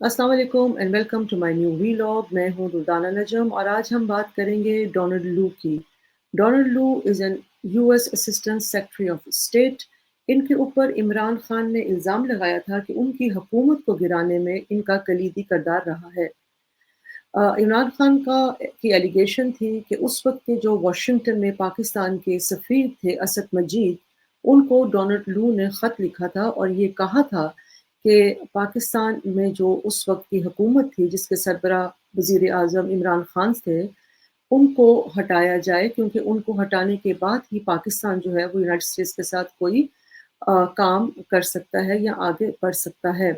السلام علیکم and welcome to my new vlog. میں ہوں دردانہ نجم اور آج ہم بات کریں گے ڈونلڈ لو کی. Donald Lu is an U S assistant secretary of state. ان کے اوپر عمران خان نے الزام لگایا تھا کہ ان کی حکومت کو گرانے میں ان کا کلیدی کردار رہا ہے. عمران خان کی ایلیگیشن تھی کہ اس وقت کے جو واشنگٹن میں پاکستان کے سفیر تھے اسد مجید، ان کو ڈونلڈ لو نے خط لکھا تھا اور یہ کہا تھا کہ پاکستان میں جو اس وقت کی حکومت تھی جس کے سربراہ وزیر اعظم عمران خان تھے، ان کو ہٹایا جائے، کیونکہ ان کو ہٹانے کے بعد ہی پاکستان جو ہے وہ یونائٹڈ اسٹیٹس کے ساتھ کوئی کام کر سکتا ہے یا آگے بڑھ سکتا ہے.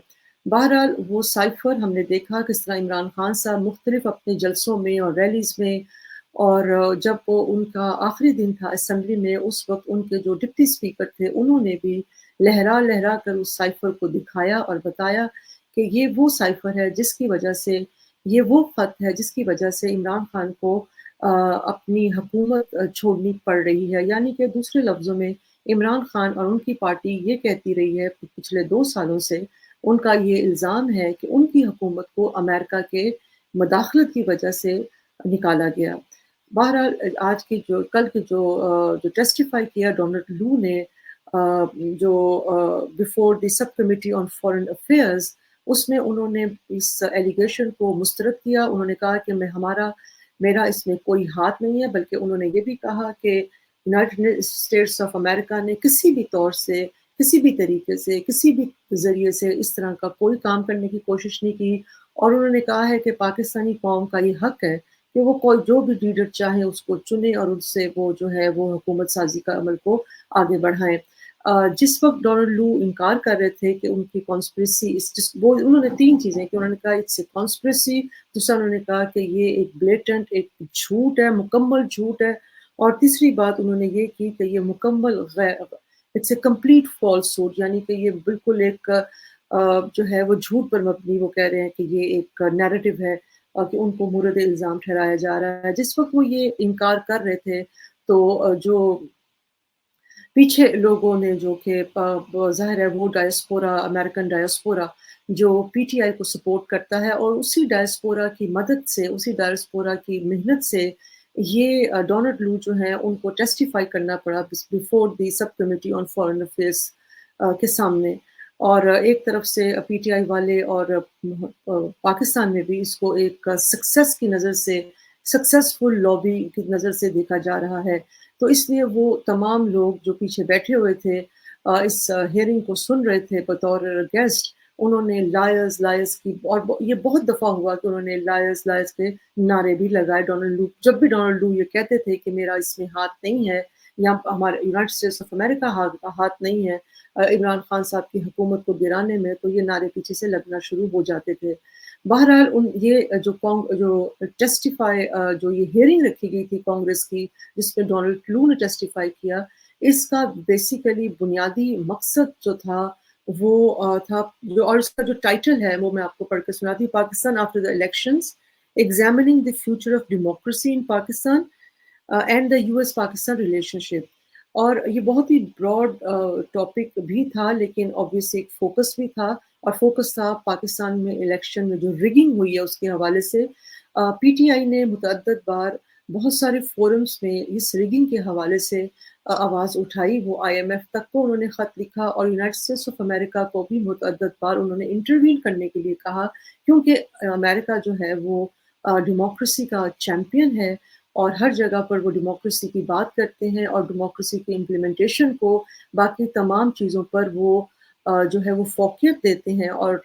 بہرحال وہ سائفر ہم نے دیکھا کس طرح عمران خان صاحب مختلف اپنے جلسوں میں اور ریلیز میں، اور جب وہ ان کا آخری دن تھا اسمبلی میں، اس وقت ان کے جو ڈپٹی اسپیکر تھے انہوں نے بھی لہرا لہرا کر اس سائفر کو دکھایا اور بتایا کہ یہ وہ سائفر ہے جس کی وجہ سے، یہ وہ خط ہے جس کی وجہ سے عمران خان کو اپنی حکومت چھوڑنی پڑ رہی ہے. یعنی کہ دوسرے لفظوں میں عمران خان اور ان کی پارٹی یہ کہتی رہی ہے پچھلے 2 سالوں سے، ان کا یہ الزام ہے کہ ان کی حکومت کو امریکہ کے مداخلت کی وجہ سے نکالا گیا. بہرحال آج کی کل کی جو ٹیسٹیفائی کیا ڈونلڈ لو نے، جو before the sub committee on foreign affairs, اس میں انہوں نے اس ایلیگیشن کو مسترد کیا. انہوں نے کہا کہ میرا اس میں کوئی ہاتھ نہیں ہے، بلکہ انہوں نے یہ بھی کہا کہ یونائٹڈ اسٹیٹس آف امریکہ نے کسی بھی طور سے، کسی بھی طریقے سے، کسی بھی ذریعے سے اس طرح کا کوئی کام کرنے کی کوشش نہیں کی. اور انہوں نے کہا ہے کہ پاکستانی قوم کا یہ حق ہے کہ وہ کوئی جو بھی لیڈر چاہیں اس کو چنے اور اس سے وہ جو ہے وہ حکومت سازی کا عمل کو آگے بڑھائیں. جس وقت ڈونلڈ لو انکار کر رہے تھے کہ ان کی کانسپریسی، وہ انہوں نے 3 چیزیں کہ انہوں نے کہا اٹس اے کانسپریسی، دوسرا انہوں نے کہا کہ یہ ایک بلیٹنٹ ایک جھوٹ ہے، مکمل جھوٹ ہے، اور تیسری بات انہوں نے یہ کی کہ یہ مکمل it's a complete falsehood, یعنی کہ یہ بالکل ایک جو ہے وہ جھوٹ پر مبنی، وہ کہہ رہے ہیں کہ یہ ایک نیریٹو ہے اور کہ ان کو مورد الزام ٹھہرایا جا رہا ہے. جس وقت وہ یہ انکار کر رہے تھے تو جو پیچھے لوگوں نے، جو کہ ظاہر ہے وہ ڈائسپورا، امریکن ڈائسپورا جو پی ٹی آئی کو سپورٹ کرتا ہے، اور اسی ڈائسپورا کی مدد سے، اسی ڈائسپورا کی محنت سے یہ ڈونلڈ لو جو ہیں ان کو ٹیسٹیفائی کرنا پڑا before the sub committee on foreign affairs کے سامنے. اور ایک طرف سے پی ٹی آئی والے اور پاکستان میں بھی اس کو ایک سکسیس کی نظر سے، سکسیسفل لابی کی نظر سے دیکھا جا رہا ہے. تو اس لیے وہ تمام لوگ جو پیچھے بیٹھے ہوئے تھے اس ہیئرنگ کو سن رہے تھے بطور گیسٹ، انہوں نے لائرز لائرز کی، اور یہ بہت دفعہ ہوا کہ انہوں نے لائرز لائرز کے نعرے بھی لگائے. ڈونلڈ لو جب بھی ڈونلڈ لو یہ کہتے تھے کہ میرا اس میں ہاتھ نہیں ہے یا ہمارے یونائٹڈ اسٹیٹس آف امریکہ ہاتھ نہیں ہے عمران خان صاحب کی حکومت کو گرانے میں، تو یہ نعرے پیچھے سے لگنا شروع ہو جاتے تھے. بہرحال یہ جو ٹیسٹیفائی، جو یہ ہیئرنگ رکھی گئی تھی کانگریس کی جس پہ ڈونلڈ لو نے ٹیسٹیفائی کیا، اس کا بیسیکلی بنیادی مقصد جو تھا وہ تھا اور اس کا جو ٹائٹل ہے وہ میں آپ کو پڑھ کے سناتی ہوں: Pakistan after the elections, examining the future of democracy in Pakistan and the U S Pakistan relationship. اور یہ بہت ہی براڈ ٹاپک بھی تھا، لیکن obviously ایک فوکس بھی تھا، اور فوکس تھا پاکستان میں الیکشن میں جو ریگنگ ہوئی ہے اس کے حوالے سے. پی ٹی آئی نے متعدد بار بہت سارے فورمز میں اس ریگنگ کے حوالے سے آواز اٹھائی. وہ آئی ایم ایف تک کو انہوں نے خط لکھا، اور یونائٹڈ اسٹیٹس آف امریکہ کو بھی متعدد بار انہوں نے انٹروین کرنے کے لیے کہا، کیونکہ امریکہ جو ہے وہ ڈیموکریسی کا چیمپئن ہے، اور ہر جگہ پر وہ ڈیموکریسی کی بات کرتے ہیں، اور ڈیموکریسی کی امپلیمنٹیشن کو باقی تمام چیزوں پر وہ جو ہے وہ فوقیت دیتے ہیں. اور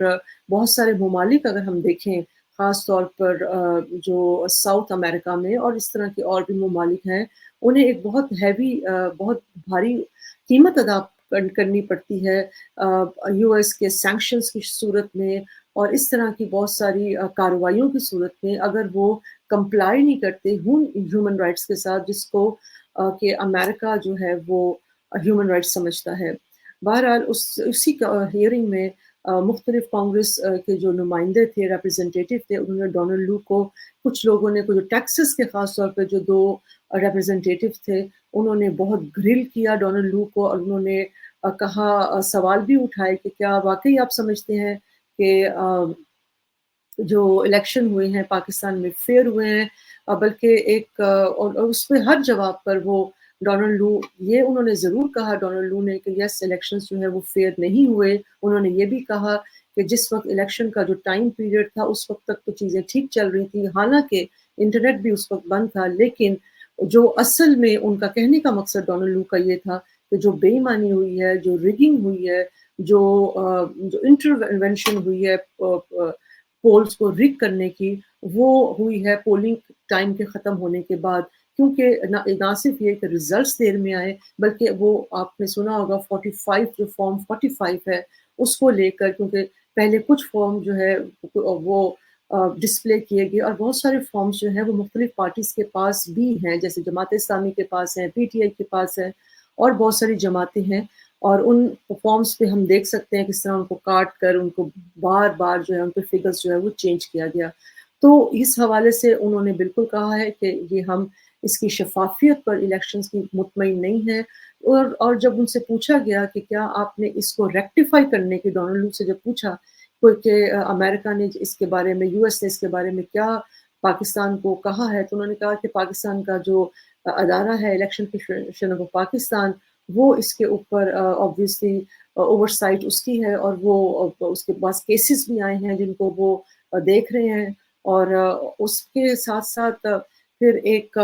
بہت سارے ممالک اگر ہم دیکھیں، خاص طور پر جو ساؤتھ امریکہ میں اور اس طرح کے اور بھی ممالک ہیں، انہیں ایک بہت ہیوی، بہت بھاری قیمت ادا کرنی پڑتی ہے یو ایس کے سینکشنز کی صورت میں اور اس طرح کی بہت ساری کارروائیوں کی صورت میں، اگر وہ کمپلائی نہیں کرتے ہیومن رائٹس کے ساتھ، جس کو کہ امریکہ جو ہے وہ ہیومن رائٹس سمجھتا ہے. بہرحال اسی ہیئرنگ میں مختلف کانگریس کے جو نمائندے تھے، ریپرزنٹیٹیو تھے، انہوں نے ڈونلڈ لو کو، کچھ لوگوں نے، جو ٹیکسس کے خاص طور پہ جو 2 ریپرزنٹیٹیو تھے، انہوں نے بہت گرل کیا ڈونلڈ لو کو، اور انہوں نے کہا، سوال بھی اٹھائے کہ کیا واقعی آپ سمجھتے ہیں کہ جو الیکشن ہوئے ہیں پاکستان میں فیئر ہوئے ہیں، بلکہ ایک اور اس پہ ہر جواب پر وہ ڈونلڈ لو یہ انہوں نے ضرور کہا، ڈونلڈ لو نے، کہ یس الیکشنز جو ہے وہ فیئر نہیں ہوئے. انہوں نے یہ بھی کہا کہ جس وقت الیکشن کا جو ٹائم پیریڈ تھا اس وقت تک تو چیزیں ٹھیک چل رہی تھیں، حالانکہ انٹرنیٹ بھی اس وقت بند تھا، لیکن جو اصل میں ان کا کہنے کا مقصد ڈونلڈ لو کا یہ تھا کہ جو بے ایمانی ہوئی ہے، جو ریگنگ ہوئی ہے، جو انٹرونشن ہوئی ہے پولز کو ریگ کرنے کی، وہ ہوئی ہے پولنگ ٹائم کے ختم ہونے کے بعد. کیونکہ نہ صرف یہ کہ ریزلٹس دیر میں آئے، بلکہ وہ آپ نے سنا ہوگا 45 جو فارم 45 ہے اس کو لے کر، کیونکہ پہلے کچھ فارم جو ہے وہ ڈسپلے کیے گئے، اور بہت سارے فارمز جو ہیں وہ مختلف پارٹیز کے پاس بھی ہیں، جیسے جماعت اسلامی کے پاس ہیں، پی ٹی آئی کے پاس ہیں، اور بہت ساری جماعتیں ہیں. اور ان فارمز پہ ہم دیکھ سکتے ہیں کس طرح ان کو کاٹ کر ان کو بار بار جو ہے ان کے فگرز جو ہے وہ چینج کیا گیا. تو اس حوالے سے انہوں نے بالکل کہا ہے کہ یہ ہم اس کی شفافیت پر الیکشنز کی مطمئن نہیں ہیں. اور جب ان سے پوچھا گیا کہ کیا آپ نے اس کو ریکٹیفائی کرنے کی، ڈونلڈ لو سے جب پوچھا کہ امریکہ نے اس کے بارے میں، یو ایس نے اس کے بارے میں کیا پاکستان کو کہا ہے، تو انہوں نے کہا کہ پاکستان کا جو ادارہ ہے الیکشن کمیشن آف پاکستان، وہ اس کے اوپر آبویسلی اوور سائٹ اس کی ہے، اور وہ اس کے پاس کیسز بھی آئے ہیں جن کو وہ دیکھ رہے ہیں. اور اس کے ساتھ ساتھ پھر ایک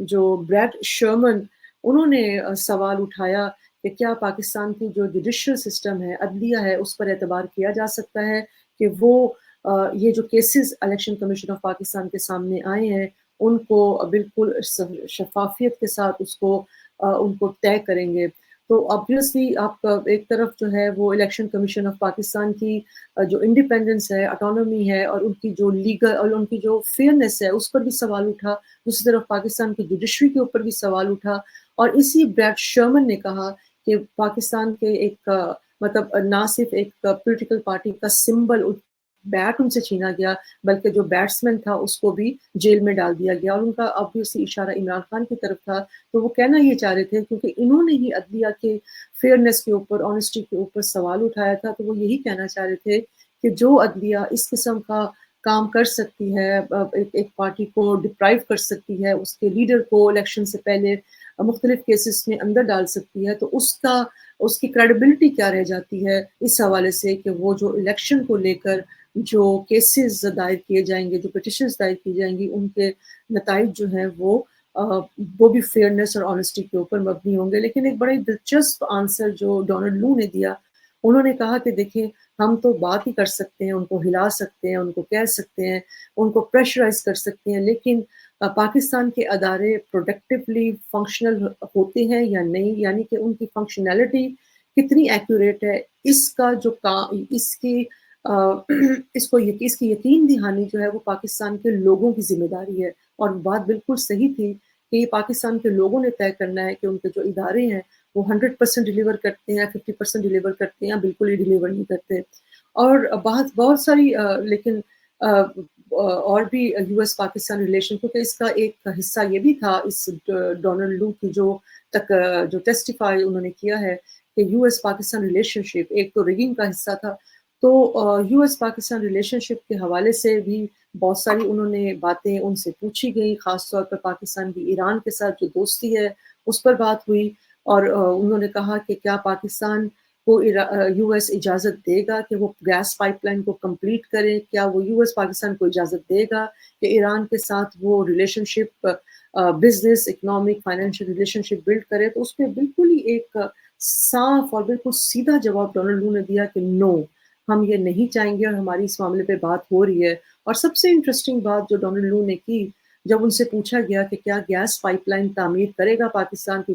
جو بریڈ شرمن، انہوں نے سوال اٹھایا کہ کیا پاکستان کی جو جوڈیشل سسٹم ہے، عدلیہ ہے، اس پر اعتبار کیا جا سکتا ہے کہ وہ یہ جو cases election commission of Pakistan کے سامنے آئے ہیں ان کو بالکل شفافیت کے ساتھ اس کو ان کو طے کریں گے. تو obviously آپ کا ایک طرف جو ہے وہ الیکشن کمیشن آف پاکستان کی جو انڈیپینڈنس ہے، اٹانومی ہے، اور ان کی جو لیگل اور ان کی جو فیئرنیس ہے اس پر بھی سوال اٹھا. دوسری طرف پاکستان کی جوڈیشری کے اوپر بھی سوال اٹھا. اور اسی بریڈ شرمن نے کہا کہ پاکستان کے ایک مطلب نہ صرف ایک پولیٹیکل پارٹی کا سمبل بیٹ ان سے چھینا گیا، بلکہ جو بیٹسمین تھا اس کو بھی جیل میں ڈال دیا گیا. اور ان کا obviously اشارہ عمران خان کی طرف تھا. تو وہ کہنا یہ چاہ رہے تھے کیونکہ انہوں نے ہی عدلیہ کے فیئرنیس کے اوپر، آنیسٹی کے اوپر سوال اٹھایا تھا، تو وہ یہی کہنا چاہ رہے تھے کہ جو عدلیہ اس قسم کا کام کر سکتی ہے، ایک پارٹی کو ڈپرائیو کر سکتی ہے، اس کے لیڈر کو الیکشن سے پہلے مختلف کیسز میں اندر ڈال سکتی ہے، تو اس کی کریڈیبلٹی کیا رہ جاتی ہے اس حوالے سے کہ وہ جو الیکشن کو لے کر جو کیسز دائر کیے جائیں گے، جو پٹیشنز دائر کی جائیں گی، ان کے نتائج جو ہیں وہ بھی فیئرنیس اور آنیسٹی کے اوپر مبنی ہوں گے. لیکن ایک بڑا ہی دلچسپ آنسر جو ڈونلڈ لو نے دیا، انہوں نے کہا کہ دیکھیں ہم تو بات ہی کر سکتے ہیں، ان کو ہلا سکتے ہیں، ان کو کہہ سکتے ہیں، ان کو پریشرائز کر سکتے ہیں، لیکن پاکستان کے ادارے پروڈکٹیولی فنکشنل ہوتے ہیں یا نہیں، یعنی کہ ان کی فنکشنالٹی کتنی ایکوریٹ ہے، اس کا جو اس کی یقین دہانی جو ہے وہ پاکستان کے لوگوں کی ذمہ داری ہے. اور بات بالکل صحیح تھی کہ یہ پاکستان کے لوگوں نے طے کرنا ہے کہ ان کے جو ادارے ہیں وہ 100% ڈیلیور کرتے ہیں، 50% ڈیلیور کرتے ہیں، بالکل ہی ڈیلیور نہیں کرتے. اور بہت ساری لیکن اور بھی یو ایس پاکستان ریلیشن، کیونکہ اس کا ایک حصہ یہ بھی تھا اس ڈونلڈ لو کی جو ٹیسٹیفائی انہوں نے کیا ہے کہ یو ایس پاکستان ریلیشن شپ ایک تو ریگنگ کا حصہ تھا. تو یو ایس پاکستان ریلیشن شپ کے حوالے سے بھی بہت ساری انہوں نے باتیں ان سے پوچھی گئی، خاص طور پر پاکستان کی ایران کے ساتھ جو دوستی ہے اس پر بات ہوئی. اور انہوں نے کہا کہ کیا پاکستان کو یو ایس اجازت دے گا کہ وہ گیس پائپ لائن کو کمپلیٹ کرے، کیا وہ یو ایس پاکستان کو اجازت دے گا کہ ایران کے ساتھ وہ ریلیشن شپ بزنس، اکنامک، فائنینشیل ریلیشن شپ بلڈ کرے. تو اس پہ بالکل ہی ایک صاف اور بالکل سیدھا جواب ڈونلڈ لو نے دیا کہ نو، ہم یہ نہیں چاہیں گے، اور ہماری اس معاملے پہ بات ہو رہی ہے. اور سب سے انٹرسٹنگ بات جو ڈونلڈ لو نے کی، جب ان سے پوچھا گیا کہ کیا گیس پائپ لائن تعمیر کرے گا پاکستان کی،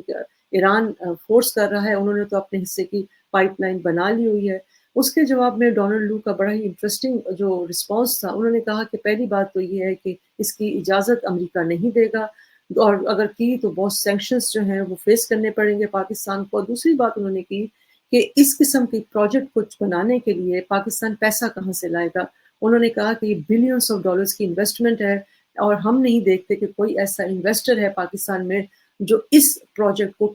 ایران فورس کر رہا ہے، انہوں نے تو اپنے حصے کی پائپ لائن بنا لی ہوئی ہے. اس کے جواب میں ڈونلڈ لو کا بڑا ہی انٹرسٹنگ جو رسپانس تھا، انہوں نے کہا کہ پہلی بات تو یہ ہے کہ اس کی اجازت امریکہ نہیں دے گا، اور اگر کی تو بہت سینکشنز جو ہیں وہ فیس کرنے پڑیں گے پاکستان کو. دوسری بات انہوں نے کی کہ اس قسم کی پروجیکٹ کچھ بنانے کے لیے پاکستان پیسہ کہاں سے لائے گا. انہوں نے کہا کہ یہ بلینس آف ڈالرز کی انویسٹمنٹ ہے، اور ہم نہیں دیکھتے کہ کوئی ایسا انویسٹر ہے پاکستان میں جو اس پروجیکٹ کو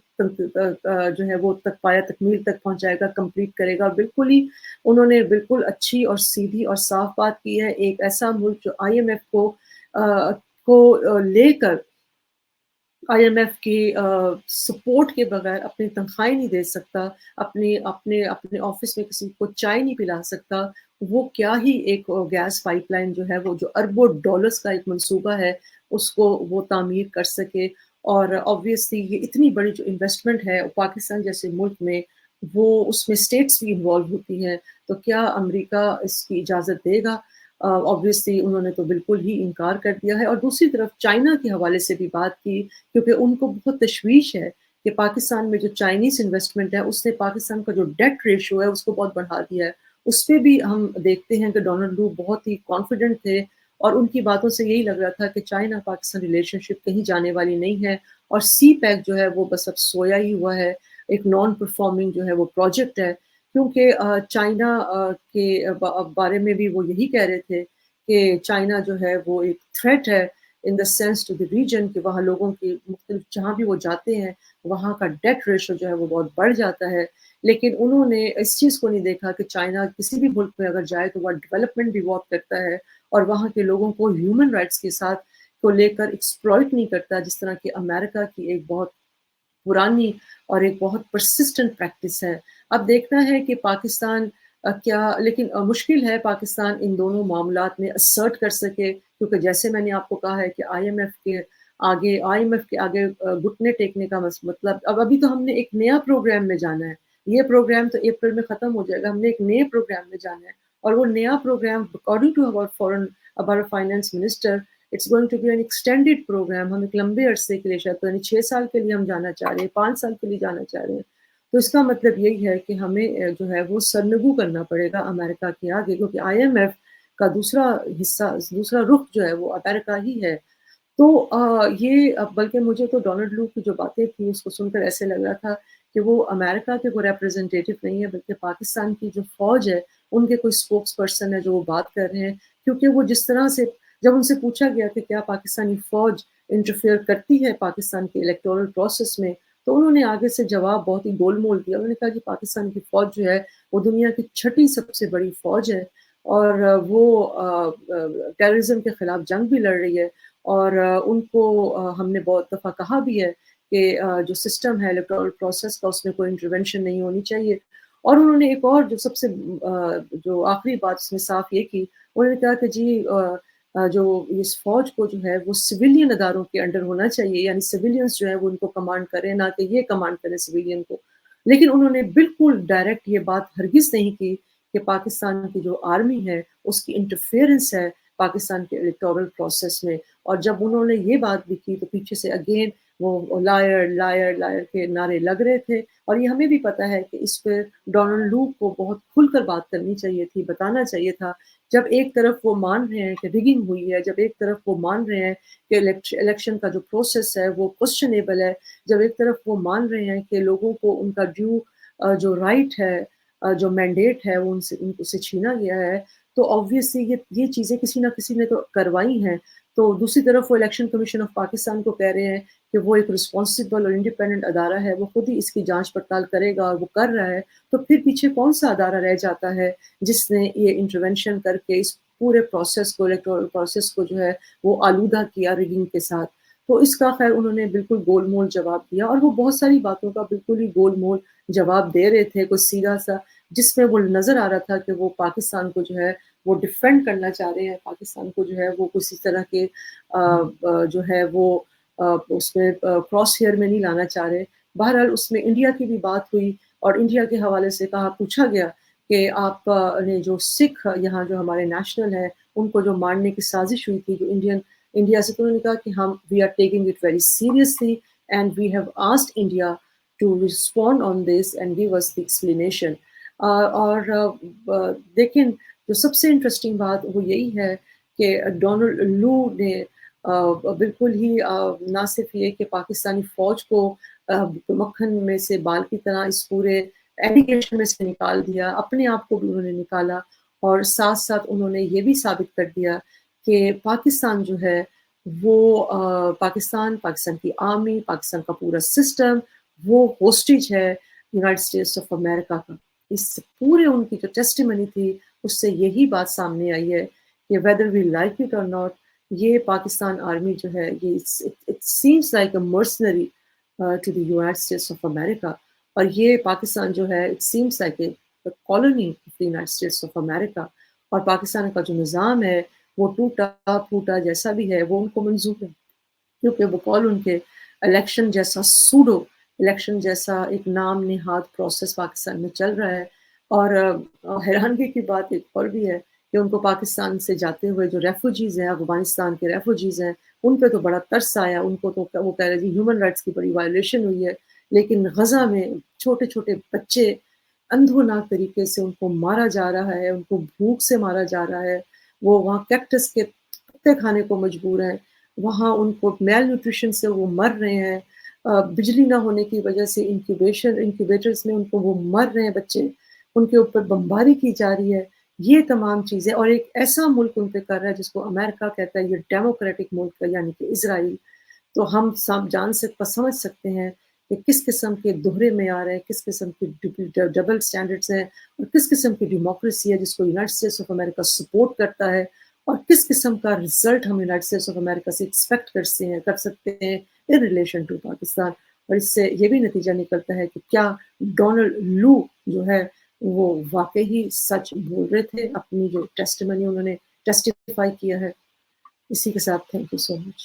جو ہے وہ پایا تکمیل تک پہنچائے گا، کمپلیٹ کرے گا. بالکل ہی انہوں نے بالکل اچھی اور سیدھی اور صاف بات کی ہے. ایک ایسا ملک جو IMF کو لے کر IMF کی سپورٹ کے بغیر اپنی تنخواہیں نہیں دے سکتا، اپنے آفس میں کسی کو چائے نہیں پلا سکتا، وہ کیا ہی ایک گیس پائپ لائن جو ہے وہ جو اربوں ڈالرز کا ایک منصوبہ ہے اس کو وہ تعمیر کر سکے. اور آبویسلی یہ اتنی بڑی جو انویسٹمنٹ ہے پاکستان جیسے ملک میں، وہ اس میں اسٹیٹس بھی انوالو ہوتی ہیں، تو کیا امریکہ اس کی اجازت دے گا؟ آبویسلی انہوں نے تو بالکل ہی انکار کر دیا ہے. اور دوسری طرف چائنا کے حوالے سے بھی بات کی، کیونکہ ان کو بہت تشویش ہے کہ پاکستان میں جو چائنیز انویسٹمنٹ ہے اس نے پاکستان کا جو ڈیٹ ریشو ہے اس کو بہت بڑھا دیا ہے. اس پہ بھی ہم دیکھتے ہیں کہ ڈونلڈ لو بہت ہی کانفیڈنٹ تھے، اور ان کی باتوں سے یہی لگ رہا تھا کہ چائنا پاکستان ریلیشن شپ کہیں جانے والی نہیں ہے، اور سی پیک جو ہے وہ بس اب سویا ہی ہوا ہے، ایک نان پرفارمنگ جو ہے وہ پروجیکٹ ہے. کیونکہ چائنا کے بارے میں بھی وہ یہی کہہ رہے تھے کہ چائنا جو ہے وہ ایک تھریٹ ہے in the sense to the region, کہ وہاں لوگوں کی مختلف جہاں بھی وہ جاتے ہیں وہاں کا ڈیٹ ریشو جو ہے وہ بہت بڑھ جاتا ہے. لیکن انہوں نے اس چیز کو نہیں دیکھا کہ چائنا کسی بھی ملک میں اگر جائے تو وہ ڈیولپمنٹ بھی بہت کرتا ہے، اور وہاں کے لوگوں کو ہیومن رائٹس کے ساتھ کو لے کر ایکسپلائٹ نہیں کرتا، جس طرح کہ امریکہ کی ایک بہت پرانی اور ایک بہت پرسسٹنٹ پریکٹس ہے. اب دیکھنا ہے کہ پاکستان کیا، لیکن مشکل ہے پاکستان ان دونوں معاملات میں اسرٹ کر سکے، کیونکہ جیسے میں نے آپ کو کہا ہے کہ آئی ایم ایف کے آگے گھٹنے ٹیکنے کا مطلب، ابھی تو ہم نے ایک نیا پروگرام میں جانا ہے. یہ پروگرام تو اپریل میں ختم ہو جائے گا، ہم نے ایک نئے پروگرام میں جانا ہے، اور وہ نیا program according to our finance minister it's going to be an extended program. ہم ایک لمبے عرصے کے لیے، شاید یعنی 6 سال کے لیے ہم جانا چاہ رہے ہیں، 5 سال کے لیے جانا چاہ رہے ہیں. تو اس کا مطلب یہی ہے کہ ہمیں جو ہے وہ سرنگو کرنا پڑے گا امریکہ کے آگے، کیونکہ IMF کا دوسرا حصہ، دوسرا رخ جو ہے وہ امریکہ ہی ہے. تو یہ بلکہ مجھے تو ڈونلڈ لو کی جو باتیں تھیں اس کو سن کر ایسے لگ رہا تھا کہ وہ امریکہ کے کوئی ریپرزینٹیٹیو نہیں ہے، بلکہ پاکستان کی جو فوج ہے ان کے کوئی اسپوکس پرسن ہے جو وہ بات کر رہے ہیں. کیونکہ وہ جس طرح سے جب ان سے پوچھا گیا کہ کیا پاکستانی فوج انٹرفیئر کرتی ہے پاکستان کے الیکٹورل پروسیس میں، تو انہوں نے آگے سے جواب بہت ہی گول مول دیا. انہوں نے کہا کہ پاکستان کی فوج جو ہے وہ دنیا کی 6ٹھی سب سے بڑی فوج ہے، اور وہ ٹیررزم کے خلاف جنگ بھی لڑ رہی ہے. اور ان کو ہم نے بہت دفعہ کہا بھی ہے کہ جو سسٹم ہے الیکٹورل پروسیس کا اس میں کوئی انٹرونشن نہیں ہونی چاہیے. اور انہوں نے ایک اور جو سب سے جو آخری بات اس میں صاف یہ کی، انہوں نے کہا کہ جی جو اس فوج کو جو ہے وہ سویلین اداروں کے انڈر ہونا چاہیے، یعنی سویلینز جو ہے وہ ان کو کمانڈ کریں، نہ کہ یہ کمانڈ کریں سویلین کو. لیکن انہوں نے بالکل ڈائریکٹ یہ بات ہرگز نہیں کی کہ پاکستان کی جو آرمی ہے اس کی انٹرفیئرنس ہے پاکستان کے الیکٹورل پروسیس میں. اور جب انہوں نے یہ بات بھی کی تو پیچھے سے اگین وہ لائر لائر لائر کے نعرے لگ رہے تھے. اور یہ ہمیں بھی پتہ ہے کہ اس پہ ڈونلڈ لو کو بہت کھل کر بات کرنی چاہیے تھی، بتانا چاہیے تھا. جب ایک طرف وہ مان رہے ہیں کہ ریگنگ ہوئی ہے، جب ایک طرف وہ مان رہے ہیں کہ الیکشن کا جو پروسیس ہے وہ کوسچنیبل ہے، جب ایک طرف وہ مان رہے ہیں کہ لوگوں کو ان کا جو رائٹ ہے، جو مینڈیٹ ہے وہ ان سے چھینا گیا ہے، تو آبویسلی یہ چیزیں کسی نہ کسی نے تو کروائی ہیں. تو دوسری طرف وہ الیکشن کمیشن آف پاکستان کو کہہ رہے ہیں کہ وہ ایک رسپانسبل اور انڈیپینڈنٹ ادارہ ہے، وہ خود ہی اس کی جانچ پڑتال کرے گا، اور وہ کر رہا ہے. تو پھر پیچھے کون سا ادارہ رہ جاتا ہے جس نے یہ انٹرونشن کر کے اس پورے پروسیس کو، الیکٹورل پروسیس کو جو ہے وہ آلودہ کیا ریگنگ کے ساتھ. تو اس کا خیر انہوں نے بالکل گول مول جواب دیا، اور وہ بہت ساری باتوں کا بالکل ہی گول مول جواب دے رہے تھے، کوئی سیدھا سا جس میں وہ نظر آ رہا تھا کہ وہ پاکستان کو جو ہے وہ ڈیفینڈ کرنا چاہ رہے ہیں، پاکستان کو جو ہے وہ کسی طرح کے جو ہے وہ اس میں کراس ہیئر میں نہیں لانا چاہ رہے. بہرحال اس میں انڈیا کی بھی بات ہوئی، اور انڈیا کے حوالے سے پوچھا گیا کہ آپ نے جو سکھ یہاں جو ہمارے نیشنل ہیں ان کو جو مارنے کی سازش ہوئی تھی جو انڈیا سے، تو انہوں نے کہا کہ ہم we are taking it very seriously and we have asked India to respond on this and give us the explanation. اور دیکھیں جو سب سے انٹرسٹنگ بات وہ یہی ہے کہ ڈونلڈ لو نے بالکل ہی نہ صرف یہ کہ پاکستانی فوج کو مکھن میں سے بال کی طرح اس پورے ایلیگیشن میں سے نکال دیا، اپنے آپ کو بھی انہوں نے نکالا، اور ساتھ ساتھ انہوں نے یہ بھی ثابت کر دیا کہ پاکستان جو ہے وہ پاکستان کی آرمی، پاکستان کا پورا سسٹم وہ ہوسٹیج ہے یونائٹڈ اسٹیٹس آف امریکہ کا. اس پورے ان کی جو ٹیسٹیمنی تھی اس سے یہی بات سامنے آئی ہے کہ whether we like it or not, یہ پاکستان آرمی جو ہے یہ it seems like a mercenary to the United States of America. اور یہ پاکستان جو ہے it seems like a colony of the United States of America. اور پاکستان کا جو نظام ہے وہ ٹوٹا پھوٹا جیسا بھی ہے وہ ان کو منظور ہے، کیونکہ بقول ان کے الیکشن جیسا سوڈو الیکشن جیسا ایک نام نہاد پروسیس پاکستان میں چل رہا ہے. اور حیرانگی کی بات ایک اور بھی ہے کہ ان کو پاکستان سے جاتے ہوئے جو ریفوجیز ہیں، افغانستان کے ریفوجیز ہیں، ان پہ تو بڑا ترس آیا. ان کو تو وہ کہہ رہے جی ہیومن رائٹس کی بڑی وائلیشن ہوئی ہے، لیکن غزہ میں چھوٹے چھوٹے بچے اندھوناک طریقے سے ان کو مارا جا رہا ہے، ان کو بھوک سے مارا جا رہا ہے، وہ وہاں کیکٹس کے پتے کھانے کو مجبور ہیں، وہاں ان کو میل نیوٹریشن سے وہ مر رہے ہیں، بجلی نہ ہونے کی وجہ سے انکیوبیٹرز میں ان کو وہ مر رہے ہیں بچے، ان کے اوپر بمباری کی جا رہی ہے. یہ تمام چیزیں اور ایک ایسا ملک ان پہ کر رہا ہے جس کو امریکہ کہتا ہے یہ ڈیموکریٹک ملک ہے یعنی کہ اسرائیل. تو ہم سب سمجھ سکتے ہیں کہ کس قسم کے دوہرے معیار ہیں، کس قسم کی ڈبل سٹینڈرڈز ہیں، اور کس قسم کی ڈیموکریسی ہے جس کو United States of America support کرتا ہے، اور کس قسم کا رزلٹ ہم یونائٹڈ اسٹیٹس آف امریکہ سے ایکسپیکٹ کر سکتے ہیں ان ریلیشن ٹو پاکستان. اور اس سے یہ بھی نتیجہ نکلتا ہے کہ کیا ڈونلڈ لو جو ہے وہ واقعی سچ بول رہے تھے اپنی جو ٹیسٹیمنی انہوں نے ٹیسٹیفائی کیا ہے. اسی کے ساتھ تھینک یو سو مچ.